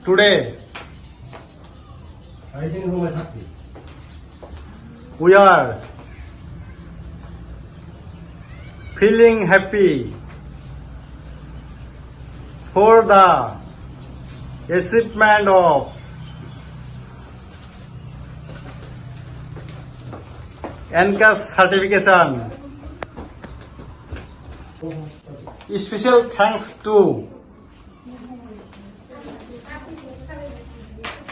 Today, we are feeling happy for the achievement of NCAS certification. Special thanks to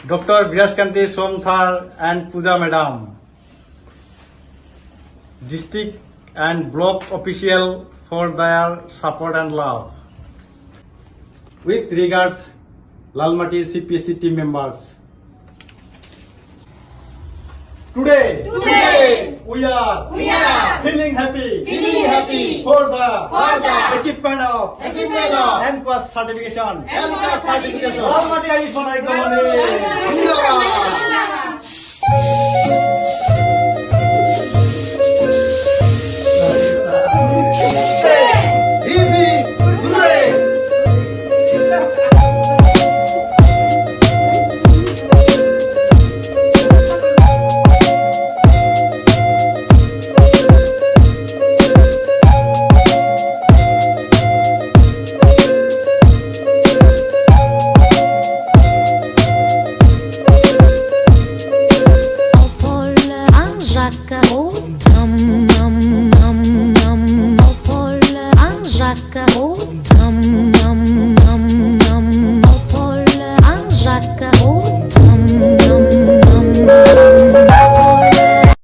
Dr. Viraskanti Som Sir and Pooja Madam, district and block official for their support and love. With regards, Lalmati CPSC team members. Today, we are feeling happy for the achievement of NCAS certification. Lalmati High School.